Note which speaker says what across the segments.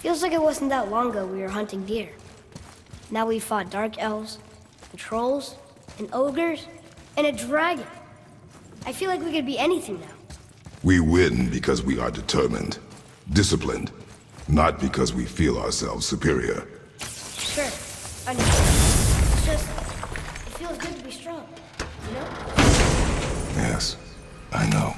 Speaker 1: Feels like it wasn't that long ago we were hunting deer. Now we fought dark elves, and trolls, and ogres, and a dragon. I feel like we could be anything now.
Speaker 2: We win because we are determined, disciplined, not because we feel ourselves superior.
Speaker 1: Sure, I know. It's just, it feels good to be strong, you know?
Speaker 2: Yes, I know.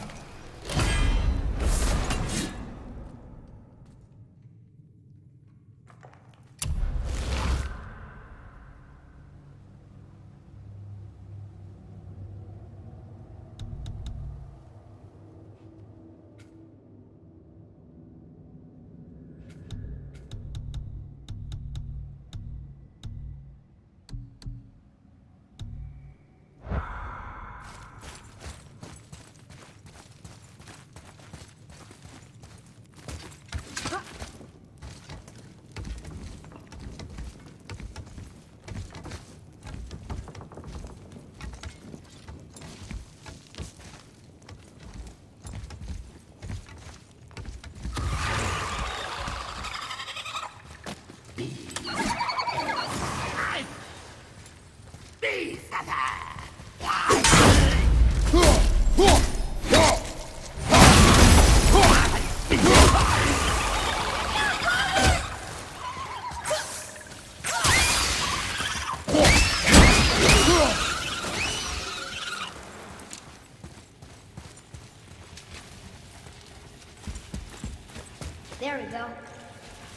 Speaker 1: There we go.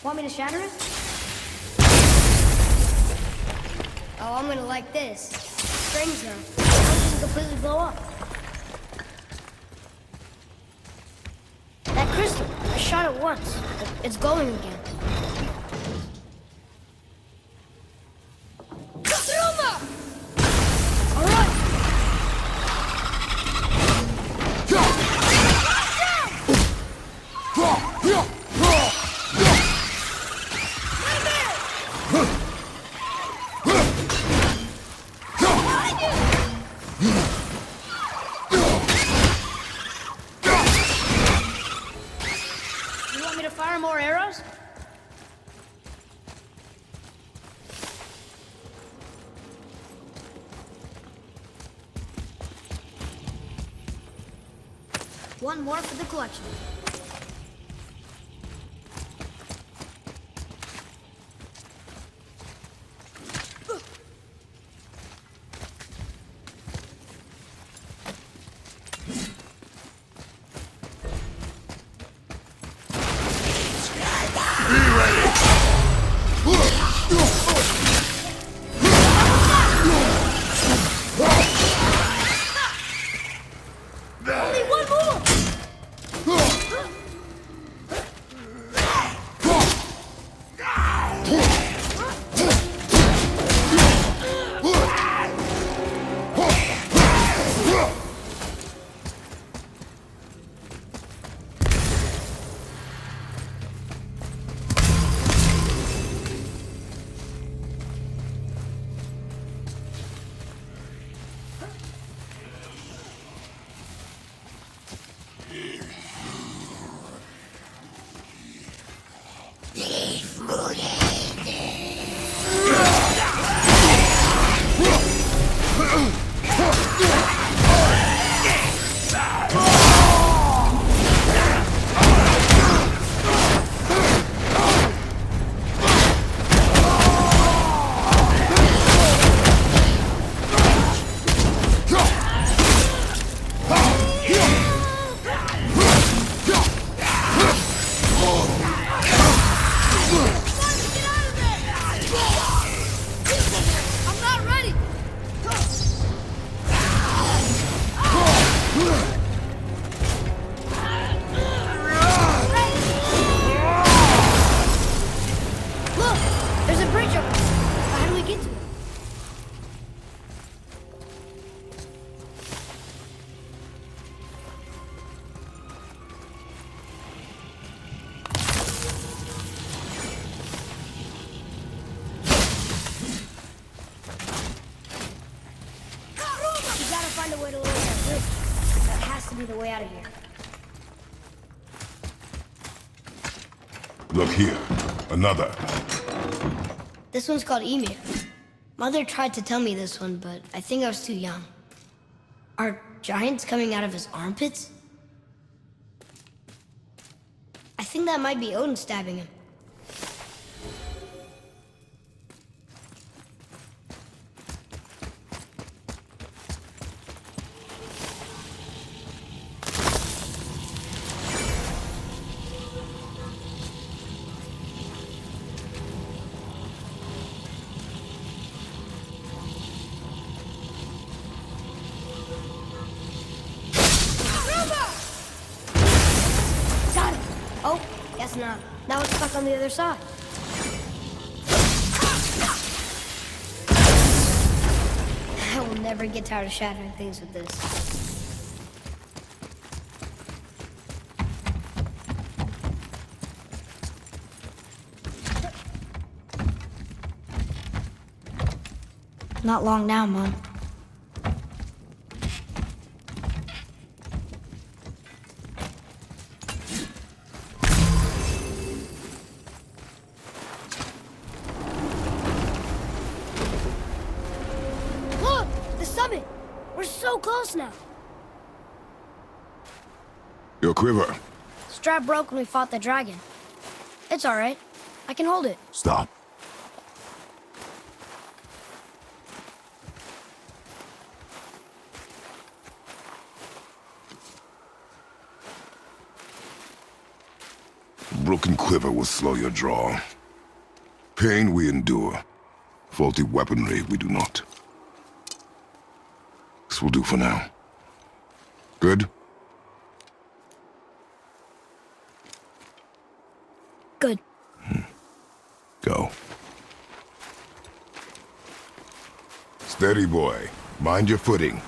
Speaker 1: Want me to shatter it? Oh, I'm gonna like this. Strings though. How can completely blow up? That crystal, I shot it once. It's glowing again. All right. You want me to fire more arrows? One more for the collection. Only one more! find a way to lower that bridge. That has to be the way out of here.
Speaker 2: Look here. Another.
Speaker 1: This one's called Ymir. Mother tried to tell me this one, but I think I was too young. Are giants coming out of his armpits? I think that might be Odin stabbing him. Oh, guess not. Now it's stuck on the other side. I will never get tired of shattering things with this. Not long now, Mom. We're so close now.
Speaker 2: Your quiver.
Speaker 1: Strap broke when we fought the dragon. It's all right. I can hold it.
Speaker 2: Stop. Broken quiver will slow your draw. Pain we endure. Faulty weaponry we do not. This will do for now. Good?
Speaker 1: Good.
Speaker 2: Go. Steady, boy. Mind your footing.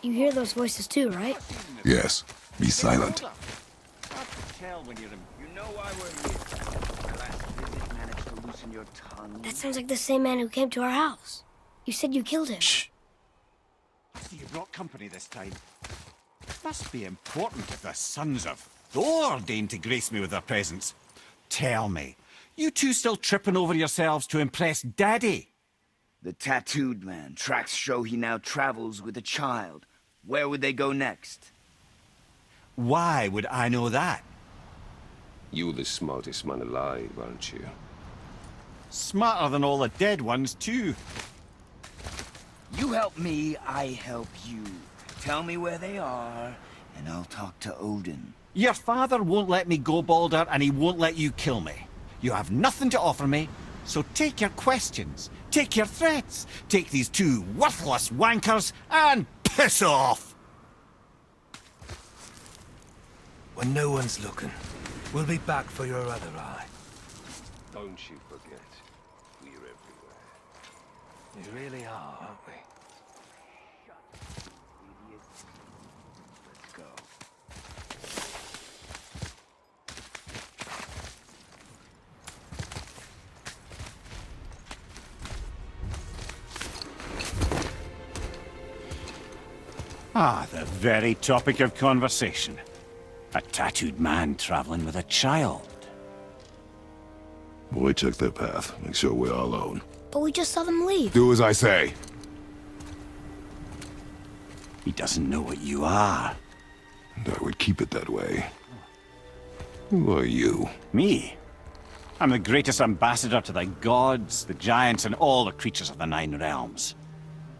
Speaker 1: You hear those voices too, right?
Speaker 2: Yes. Be silent.
Speaker 3: Tell when you're you know why we're here. My last visit managed to loosen your tongue.
Speaker 1: That sounds like the same man who came to our house. You said you killed him.
Speaker 2: Shh.
Speaker 4: So you brought company this time. Must be important if the sons of Thor deign to grace me with their presence. Tell me, you two still tripping over yourselves to impress Daddy?
Speaker 3: The tattooed man. Tracks show he now travels with a child. Where would they go next?
Speaker 4: Why would I know that?
Speaker 5: You're the smartest man alive, aren't you?
Speaker 4: Smarter than all the dead ones, too.
Speaker 3: You help me, I help you. Tell me where they are, and I'll talk to Odin.
Speaker 4: Your father won't let me go, Balder, and he won't let you kill me. You have nothing to offer me, So take your questions, take your threats, take these two worthless wankers, and piss off!
Speaker 6: When no one's looking, we'll be back for your other eye.
Speaker 5: Don't you forget, we're everywhere.
Speaker 6: We really are, aren't we?
Speaker 3: Let's go.
Speaker 4: Ah, the very topic of conversation. A tattooed man traveling with a child.
Speaker 2: Boy, check their path. Make sure we're all alone.
Speaker 1: But we just saw them leave.
Speaker 2: Do as I say.
Speaker 4: He doesn't know what you are.
Speaker 2: And I would keep it that way. Who are you?
Speaker 4: Me? I'm the greatest ambassador to the gods, the giants, and all the creatures of the Nine Realms.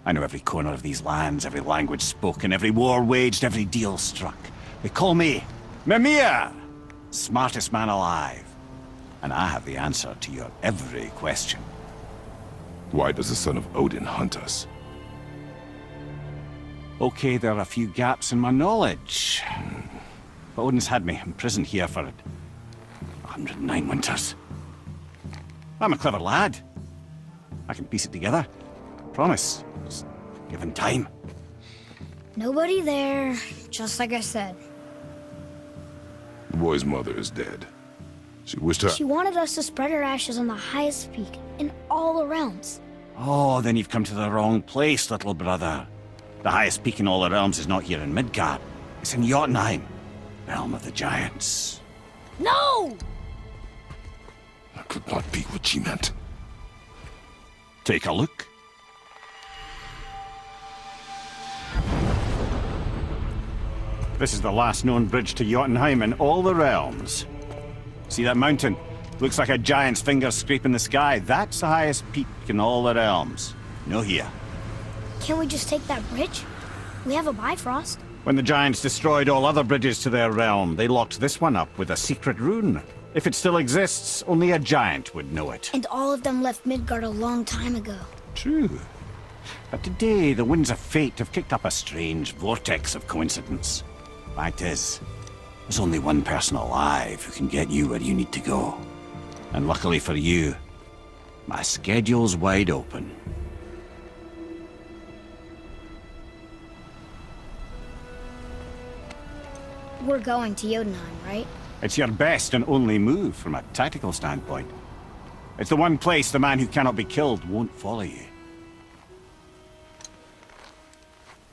Speaker 4: I know every corner of these lands, every language spoken, every war waged, every deal struck. They call me MIMIR, smartest man alive. And I have the answer to your every question.
Speaker 2: Why does the son of Odin hunt us?
Speaker 4: Okay, there are a few gaps in my knowledge. But Odin's had me imprisoned here for 109 winters. I'm a clever lad. I can piece it together. Promise. Just given time.
Speaker 1: Nobody there, just like I said.
Speaker 2: The boy's mother is dead. She wished her...
Speaker 1: She wanted us to spread her ashes on the highest peak in all the realms.
Speaker 4: Oh, then you've come to the wrong place, little brother. The highest peak in all the realms is not here in Midgard. It's in Jotunheim, realm of the giants.
Speaker 1: No!
Speaker 2: That could not be what she meant.
Speaker 4: Take a look. This is the last known bridge to Jotunheim in all the realms. See that mountain? Looks like a giant's finger scraping the sky. That's the highest peak in all the realms. No here.
Speaker 1: Can't we just take that bridge? We have a Bifrost.
Speaker 4: When the giants destroyed all other bridges to their realm, they locked this one up with a secret rune. If it still exists, only a giant would know it.
Speaker 1: And all of them left Midgard a long time ago.
Speaker 4: True. But today, the winds of fate have kicked up a strange vortex of coincidence. Fact is, there's only one person alive who can get you where you need to go. And luckily for you, my schedule's wide open.
Speaker 1: We're going to Jotunheim, right?
Speaker 4: It's your best and only move from a tactical standpoint. It's the one place the man who cannot be killed won't follow you.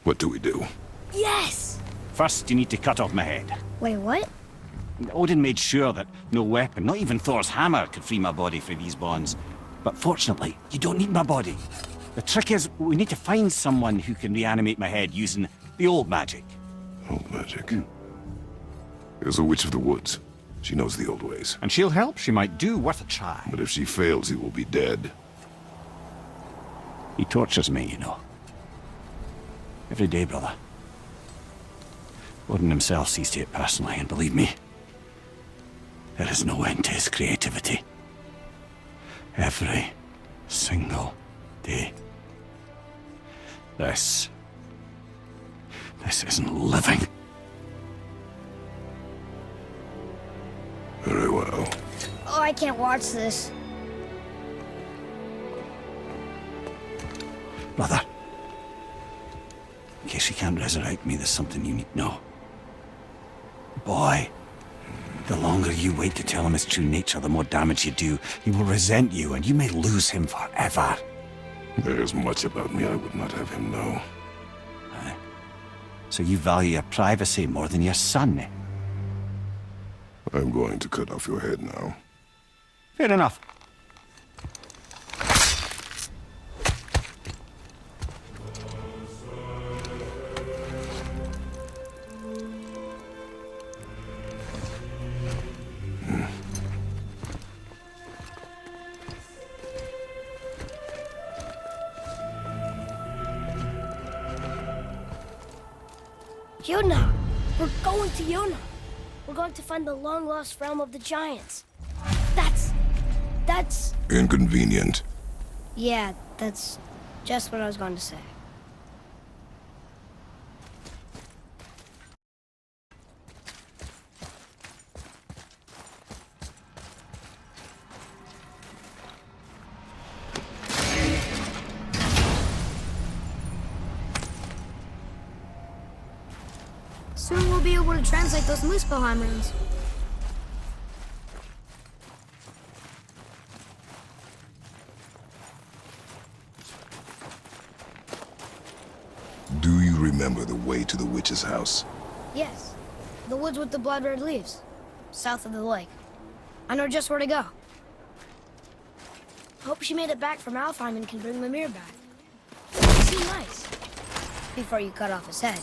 Speaker 2: What do we do?
Speaker 1: Yes!
Speaker 4: First, you need to cut off my head.
Speaker 1: Wait, what?
Speaker 4: Odin made sure that no weapon, not even Thor's hammer, could free my body for these bonds. But fortunately, you don't need my body. The trick is, we need to find someone who can reanimate my head using the old magic.
Speaker 2: Old magic. There's a witch of the woods. She knows the old ways.
Speaker 4: And she'll help. She might do worth a try.
Speaker 2: But if she fails, he will be dead.
Speaker 4: He tortures me, you know. Every day, brother. Odin himself sees to it personally, and believe me, there is no end to his creativity. Every single day. This isn't living.
Speaker 2: Very well.
Speaker 1: Oh, I can't watch this.
Speaker 4: Brother, in case he can't resurrect me, there's something you need to know. Boy, the longer you wait to tell him his true nature, the more damage you do. He will resent you, and you may lose him forever.
Speaker 2: There's much about me I would not have him know.
Speaker 4: So you value your privacy more than your son, eh?
Speaker 2: I'm going to cut off your head now.
Speaker 4: Fair enough.
Speaker 1: Jotunheim! We're going to Jotunheim! We're going to find the long-lost realm of the giants. That's That's...
Speaker 2: Inconvenient.
Speaker 1: Yeah, that's just what I was going to say. Soon we'll be able to translate those Muspelheim runes.
Speaker 2: Do you remember the way to the witch's house?
Speaker 1: Yes, the woods with the blood-red leaves, south of the lake. I know just where to go. Hope she made it back from Alfheim and can bring Mimir back. Seem nice. Before you cut off his head.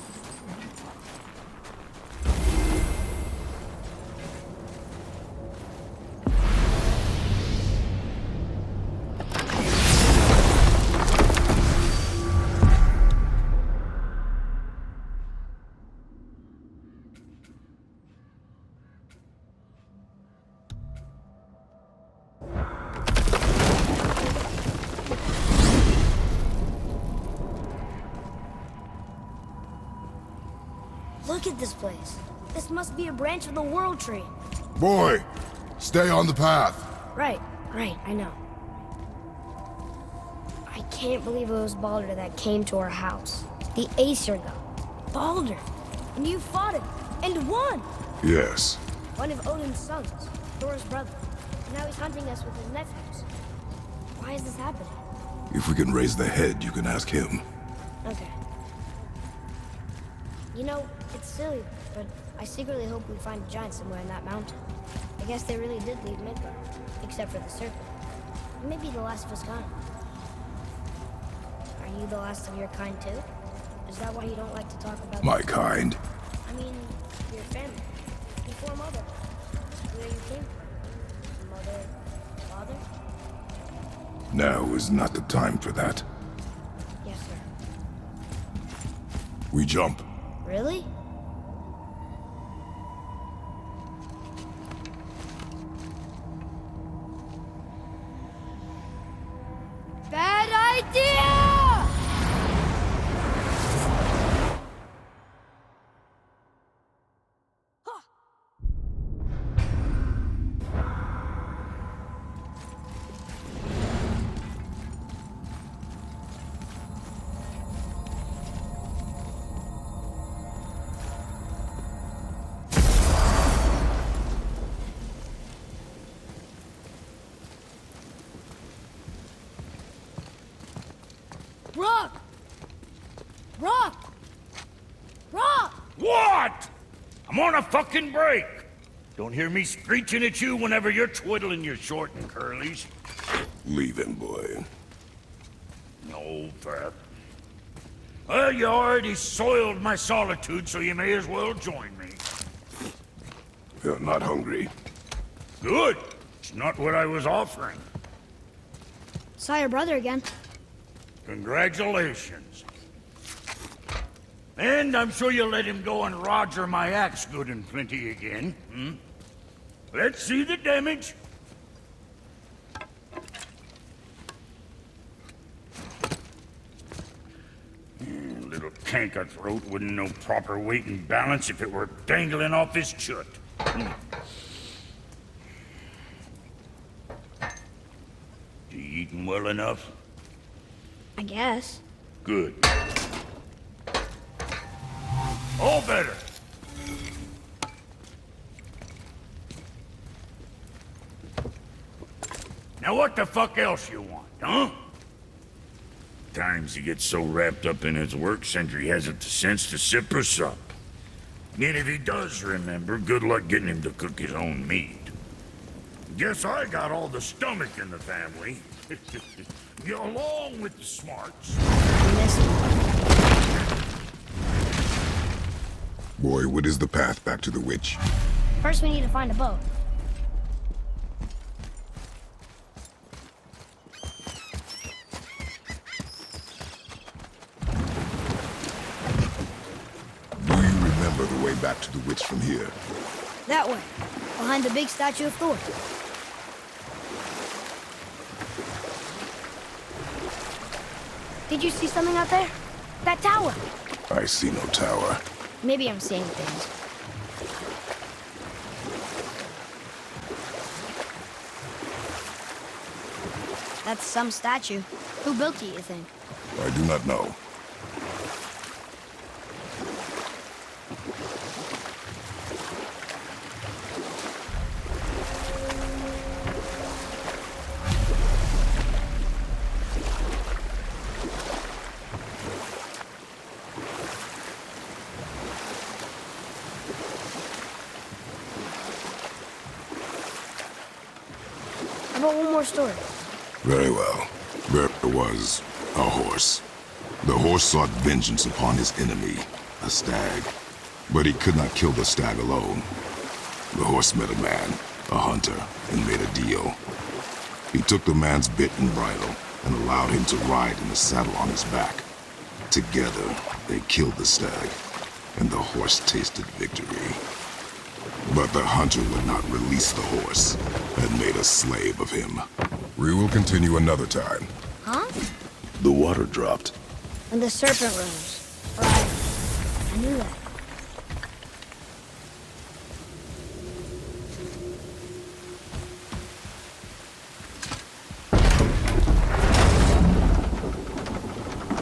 Speaker 1: Look at this place. This must be a branch of the World Tree.
Speaker 2: Boy, stay on the path.
Speaker 1: Right, I know. I can't believe it was Baldur that came to our house. The Aesir god. Baldur. And you fought him. And won!
Speaker 2: Yes.
Speaker 1: One of Odin's sons. Thor's brother. And now he's hunting us with his nephews. Why is this happening?
Speaker 2: If we can raise the head, you can ask him.
Speaker 1: Okay. You know, it's silly, but I secretly hope we find a giant somewhere in that mountain. I guess they really did leave Midgard, except for the serpent. Maybe the last of his kind. Are you the last of your kind too? Is that why you don't like to talk about...
Speaker 2: My kind?
Speaker 1: I mean, your family. Before Mother. Where you came from. Mother, father?
Speaker 2: Now is not the time for that.
Speaker 1: Yes, sir.
Speaker 2: We jump.
Speaker 1: Really? Bad idea! Rock! Rock! Rock!
Speaker 7: What? I'm on a fucking break. Don't hear me screeching at you whenever you're twiddling your short and curlies.
Speaker 2: Leave him, boy.
Speaker 7: No, Pat. Well, you already soiled my solitude, so you may as well join me.
Speaker 2: You're not hungry.
Speaker 7: Good. It's not what I was offering.
Speaker 1: Saw your brother again.
Speaker 7: Congratulations. And I'm sure you'll let him go and Roger my axe good and plenty again, hmm? Let's see the damage. Little canker throat wouldn't know proper weight and balance if it were dangling off his chut. You eating well enough?
Speaker 1: I guess.
Speaker 7: Good. All better. Now what the fuck else you want, huh? Times he gets so wrapped up in his work, Sentry hasn't the sense to sip or sup. And if he does remember, good luck getting him to cook his own meat. Guess I got all the stomach in the family. Along with the smarts.
Speaker 2: Boy, what is the path back to the witch?
Speaker 1: First we need to find a boat.
Speaker 2: Do you remember the way back to the witch from here?
Speaker 1: That way, behind the big statue of Thor. Did you see something out there? That tower!
Speaker 2: I see no tower.
Speaker 1: Maybe I'm seeing things. That's some statue. Who built it, you think?
Speaker 2: I do not know.
Speaker 1: How about one more story?
Speaker 2: Very well. There was a horse. The horse sought vengeance upon his enemy, a stag. But he could not kill the stag alone. The horse met a man, a hunter, and made a deal. He took the man's bit and bridle and allowed him to ride in the saddle on his back. Together, they killed the stag, and the horse tasted victory. But the hunter would not release the horse and made a slave of him. We will continue another time.
Speaker 1: Huh?
Speaker 2: The water dropped.
Speaker 1: And the serpent rose. Right. I knew that.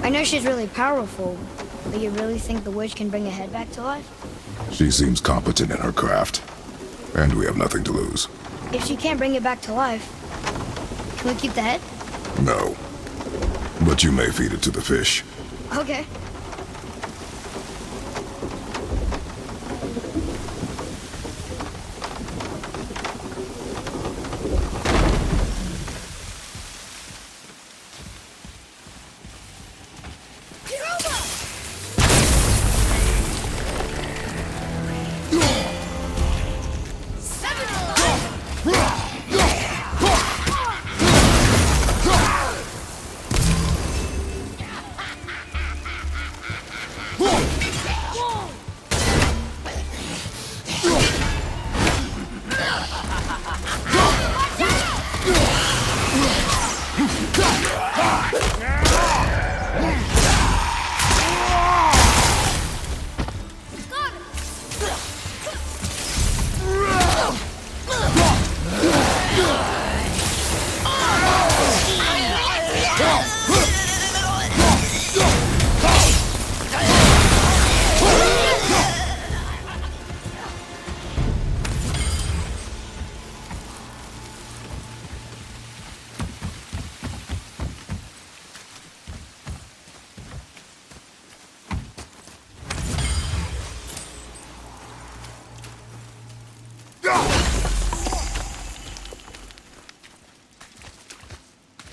Speaker 1: I know she's really powerful, but you really think the witch can bring a head back to life?
Speaker 2: She seems competent in her craft, and we have nothing to lose.
Speaker 1: If she can't bring it back to life, can we keep the head?
Speaker 2: No. But you may feed it to the fish.
Speaker 1: Okay.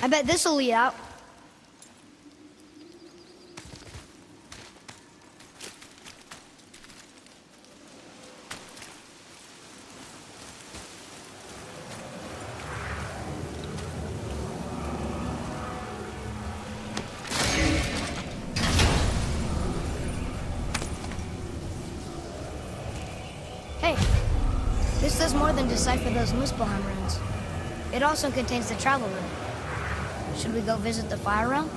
Speaker 1: I bet this'll lead out. Hey, this does more than decipher those Muspelheim runes. It also contains the travel rune. Should we go visit the fire realm?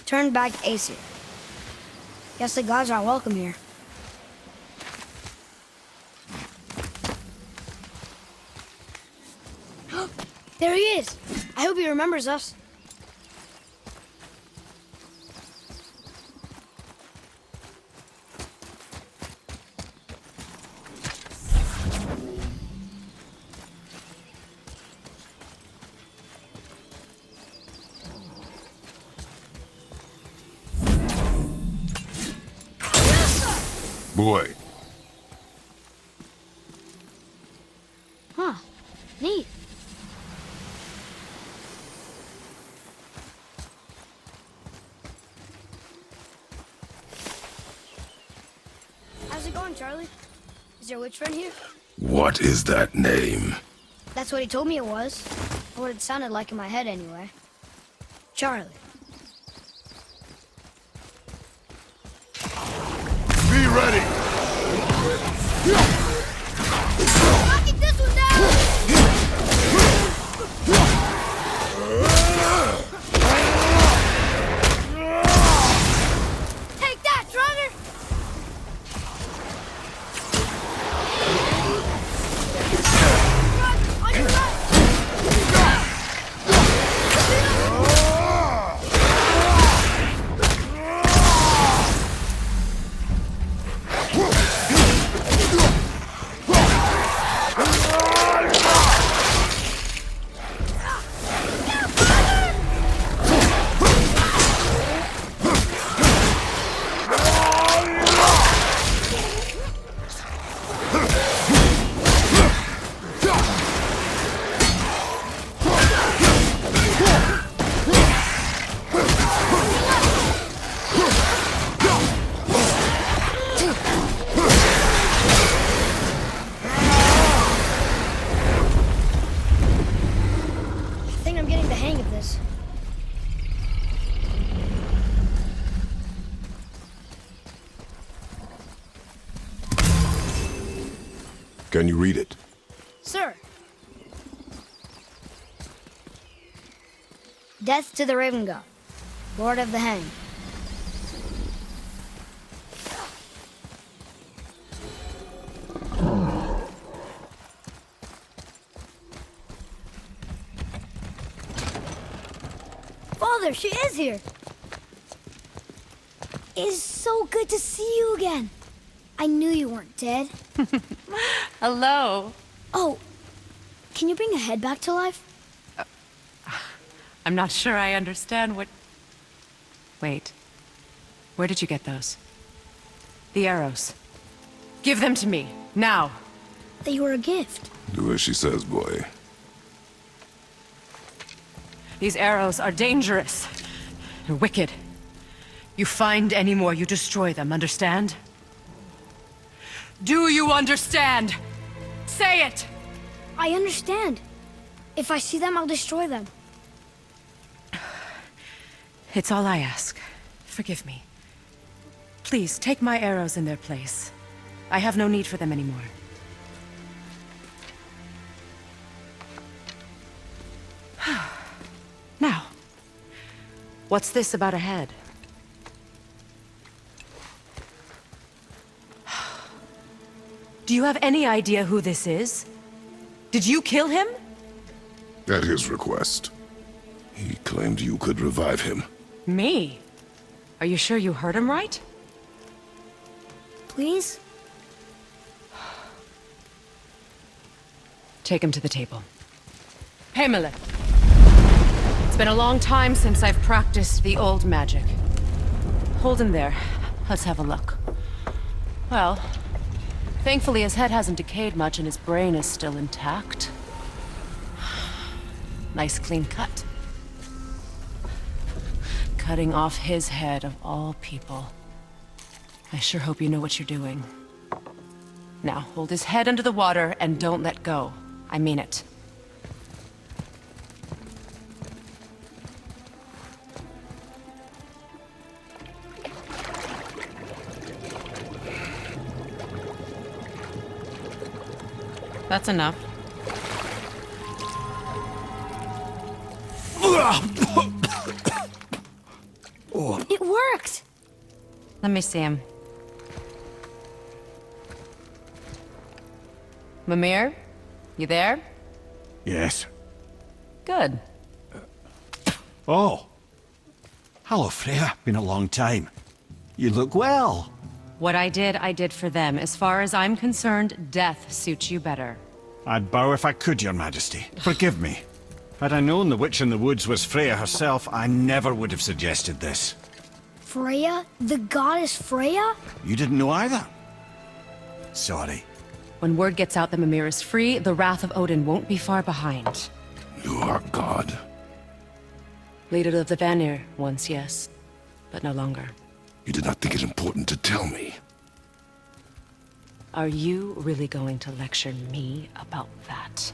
Speaker 1: Turn back Aesir. Guess the gods aren't welcome here. There he is! I hope he remembers us.
Speaker 2: Boy.
Speaker 1: Huh. Neat. Is there a witch friend here?
Speaker 2: What is that name?
Speaker 1: That's what he told me it was. Or what it sounded like in my head anyway. Charlie.
Speaker 2: Be ready!
Speaker 1: Knocking this one down! Take that, Drugger! Run! On your right! I think I'm getting the hang of this.
Speaker 2: Can you read it?
Speaker 1: Sir. Death to the Raven God, Lord of the Hang. Father, she is here. It is so good to see you again. I knew you weren't dead.
Speaker 8: Hello.
Speaker 1: Oh, can you bring a head back to life?
Speaker 8: I'm not sure I understand what... Wait. Where did you get those? The arrows. Give them to me, now.
Speaker 1: They were a gift.
Speaker 2: Do as she says, boy.
Speaker 8: These arrows are dangerous. They're wicked. You find any more, you destroy them, understand? Do you understand? Say it!
Speaker 1: I understand. If I see them, I'll destroy them.
Speaker 8: It's all I ask. Forgive me. Please, take my arrows in their place. I have no need for them anymore. Now, what's this about a head? Do you have any idea who this is? Did you kill him?
Speaker 2: At his request. He claimed you could revive him.
Speaker 8: Me? Are you sure you heard him right?
Speaker 1: Please?
Speaker 8: Take him to the table. Pamela. It's been a long time since I've practiced the old magic. Hold him there. Let's have a look. Well, thankfully his head hasn't decayed much and his brain is still intact. Nice clean cut. Cutting off his head of all people. I sure hope you know what you're doing. Now, hold his head under the water and don't let go. I mean it. That's enough.
Speaker 1: It worked!
Speaker 8: Let me see him. MIMIR? You there?
Speaker 4: Yes.
Speaker 8: Good.
Speaker 4: Oh. Hello, Freya. Been a long time. You look well.
Speaker 8: What I did for them. As far as I'm concerned, death suits you better.
Speaker 4: I'd bow if I could, Your Majesty. Forgive me. Had I known the witch in the woods was Freya herself, I never would have suggested this.
Speaker 1: Freya? The goddess Freya?
Speaker 4: You didn't know either? Sorry.
Speaker 8: When word gets out that MIMIR is free, the wrath of Odin won't be far behind.
Speaker 2: You are God.
Speaker 8: Leader of the Vanir, once, yes. But no longer.
Speaker 2: You did not think it important to tell me.
Speaker 8: Are you really going to lecture me about that?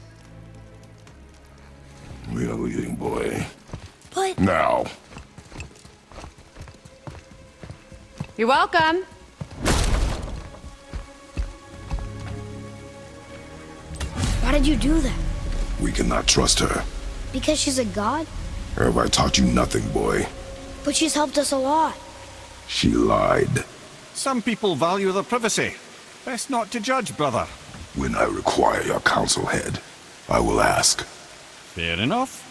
Speaker 2: We are leaving, boy.
Speaker 1: But...
Speaker 2: Now.
Speaker 8: You're welcome.
Speaker 1: Why did you do that?
Speaker 2: We cannot trust her.
Speaker 1: Because she's a god?
Speaker 2: Have I taught you nothing, boy?
Speaker 1: But she's helped us a lot.
Speaker 2: She lied.
Speaker 4: Some people value their privacy. Best not to judge, brother.
Speaker 2: When I require your council head, I will ask.
Speaker 4: Fair enough.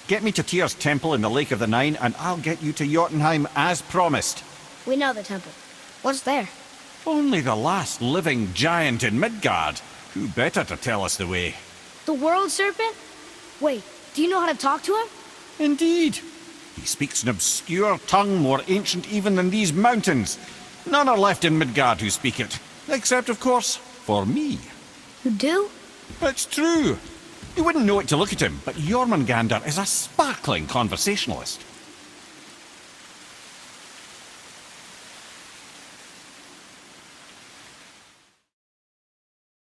Speaker 4: Get me to Tyr's temple in the Lake of the Nine, and I'll get you to Jotunheim as promised.
Speaker 1: We know the temple. What's there?
Speaker 4: Only the last living giant in Midgard. Who better to tell us the way?
Speaker 1: The world serpent? Wait, do you know how to talk to him?
Speaker 4: Indeed. He speaks an obscure tongue more ancient even than these mountains. None are left in Midgard who speak it. Except, of course, for me.
Speaker 1: You do?
Speaker 4: It's true. You wouldn't know it to look at him, but Jormungandr is a sparkling conversationalist.